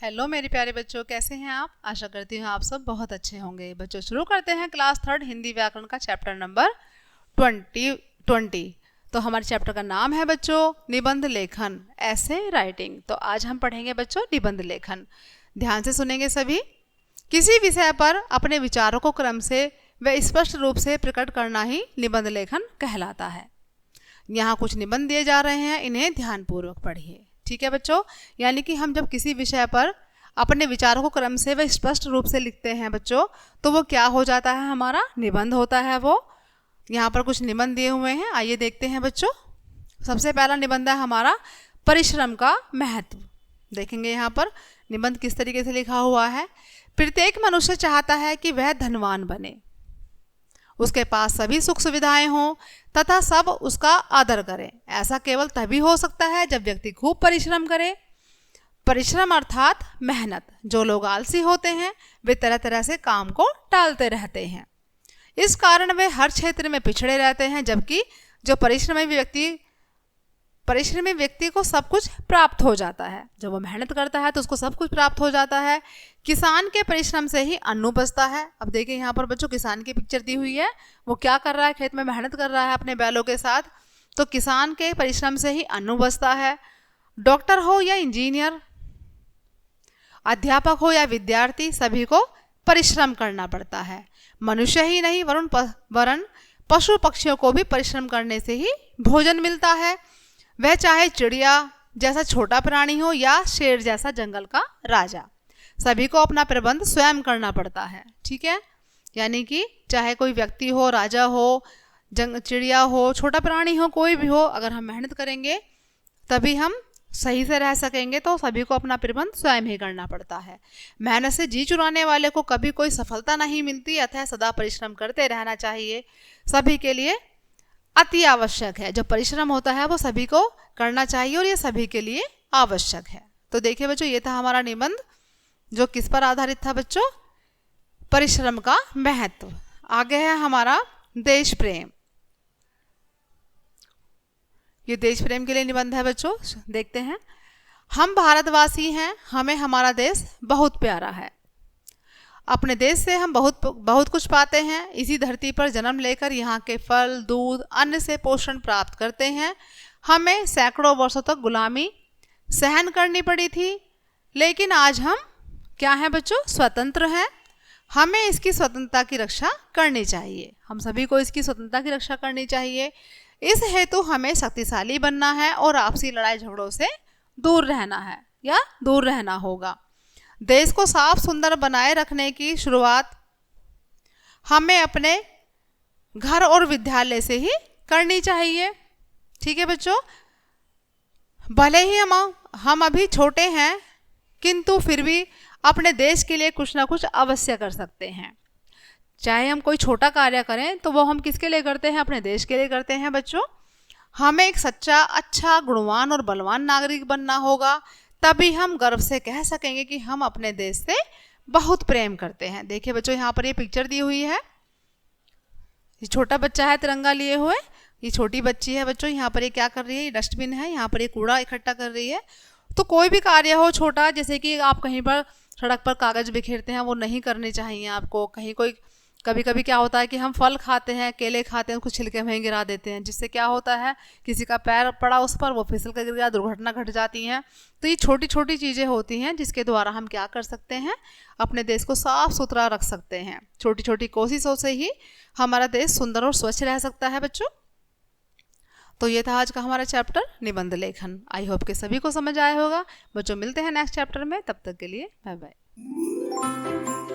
Hello मेरे प्यारे बच्चों, कैसे हैं आप? आशा करती हूँ आप सब बहुत अच्छे होंगे। बच्चों शुरू करते हैं क्लास 3 हिंदी व्याकरण का चैप्टर नंबर 20। तो हमारे चैप्टर का नाम है बच्चों निबंध लेखन, ऐसे राइटिंग। तो आज हम पढ़ेंगे बच्चों निबंध लेखन। ध्यान से सुनेंगे सभी। किसी विषय पर अपने विचारों को क्रम से व स्पष्ट रूप से प्रकट करना ही निबंध लेखन कहलाता है। यहाँ कुछ निबंध दिए जा रहे हैं, इन्हें ध्यानपूर्वक पढ़िए। ठीक है बच्चों, यानी कि हम जब किसी विषय पर अपने विचारों को क्रम से व स्पष्ट रूप से लिखते हैं बच्चों, तो वो क्या हो जाता है, हमारा निबंध होता है वो। यहाँ पर कुछ निबंध दिए हुए हैं, आइए देखते हैं बच्चों। सबसे पहला निबंध है हमारा परिश्रम का महत्व। देखेंगे यहाँ पर निबंध किस तरीके से लिखा हुआ है। प्रत्येक मनुष्य चाहता है कि वह धनवान बने, उसके पास सभी सुख सुविधाएं हों तथा सब उसका आदर करें। ऐसा केवल तभी हो सकता है जब व्यक्ति खूब परिश्रम करे। परिश्रम अर्थात मेहनत। जो लोग आलसी होते हैं वे तरह तरह से काम को टालते रहते हैं, इस कारण वे हर क्षेत्र में पिछड़े रहते हैं, जबकि जो परिश्रमी व्यक्ति को सब कुछ प्राप्त हो जाता है। जब वो मेहनत करता है तो उसको सब कुछ प्राप्त हो जाता है। किसान के परिश्रम से ही अन्न उपजता है। अब देखिए यहाँ पर बच्चों किसान की पिक्चर दी हुई है। वो क्या कर रहा है, खेत में मेहनत कर रहा है अपने बैलों के साथ। तो किसान के परिश्रम से ही अन्न उपजता है। डॉक्टर हो या इंजीनियर, अध्यापक हो या विद्यार्थी, सभी को परिश्रम करना पड़ता है। मनुष्य ही नहीं वरन पशु पक्षियों को भी परिश्रम करने से ही भोजन मिलता है। वह चाहे चिड़िया जैसा छोटा प्राणी हो या शेर जैसा जंगल का राजा, सभी को अपना प्रबंध स्वयं करना पड़ता है। ठीक है, यानी कि चाहे कोई व्यक्ति हो, राजा हो, चिड़िया हो, छोटा प्राणी हो, कोई भी हो, अगर हम मेहनत करेंगे तभी हम सही से रह सकेंगे। तो सभी को अपना प्रबंध स्वयं ही करना पड़ता है। मेहनत से जी चुराने वाले को कभी कोई सफलता नहीं मिलती, अतः सदा परिश्रम करते रहना चाहिए। सभी के लिए अति आवश्यक है। जो परिश्रम होता है वो सभी को करना चाहिए और ये सभी के लिए आवश्यक है। तो देखिए बच्चों, ये था हमारा निबंध जो किस पर आधारित था बच्चों, परिश्रम का महत्व। आगे है हमारा देश प्रेम। ये देश प्रेम के लिए निबंध है बच्चों, देखते हैं। हम भारतवासी हैं, हमें हमारा देश बहुत प्यारा है। अपने देश से हम बहुत कुछ पाते हैं। इसी धरती पर जन्म लेकर यहाँ के फल, दूध, अन्न से पोषण प्राप्त करते हैं। हमें सैकड़ों वर्षों तक गुलामी सहन करनी पड़ी थी, लेकिन आज हम क्या हैं बच्चों, स्वतंत्र हैं। हमें इसकी स्वतंत्रता की रक्षा करनी चाहिए। हम सभी को इसकी स्वतंत्रता की रक्षा करनी चाहिए। इस हेतु हमें शक्तिशाली बनना है और आपसी लड़ाई झगड़ों से दूर रहना है या दूर रहना होगा। देश को साफ सुंदर बनाए रखने की शुरुआत हमें अपने घर और विद्यालय से ही करनी चाहिए। ठीक है बच्चों, भले ही हम अभी छोटे हैं, किंतु फिर भी अपने देश के लिए कुछ ना कुछ अवश्य कर सकते हैं। चाहे हम कोई छोटा कार्य करें तो वो हम किसके लिए करते हैं, अपने देश के लिए करते हैं बच्चों। हमें एक सच्चा, अच्छा, गुणवान और बलवान नागरिक बनना होगा, तभी हम गर्व से कह सकेंगे कि हम अपने देश से बहुत प्रेम करते हैं। देखिए बच्चों, यहाँ पर ये पिक्चर दी हुई है। ये छोटा बच्चा है तिरंगा लिए हुए, ये छोटी बच्ची है बच्चों। यहाँ पर ये क्या कर रही है, ये डस्टबिन है, यहाँ पर ये कूड़ा इकट्ठा कर रही है। तो कोई भी कार्य हो छोटा, जैसे कि आप कहीं पर सड़क पर कागज बिखेरते हैं, वो नहीं करने चाहिए आपको। कहीं कभी कभी क्या होता है कि हम फल खाते हैं, केले खाते हैं, उसको छिलके वहीं गिरा देते हैं, जिससे क्या होता है, किसी का पैर पड़ा उस पर, वो फिसल कर गिर गया, दुर्घटना घट जाती है। तो ये छोटी छोटी चीज़ें होती हैं जिसके द्वारा हम क्या कर सकते हैं, अपने देश को साफ सुथरा रख सकते हैं। छोटी छोटी कोशिशों से ही हमारा देश सुंदर और स्वच्छ रह सकता है बच्चों। तो ये था आज का हमारा चैप्टर निबंध लेखन। आई होप कि सभी को समझ आया होगा बच्चों। मिलते हैं नेक्स्ट चैप्टर में, तब तक के लिए बाय बाय।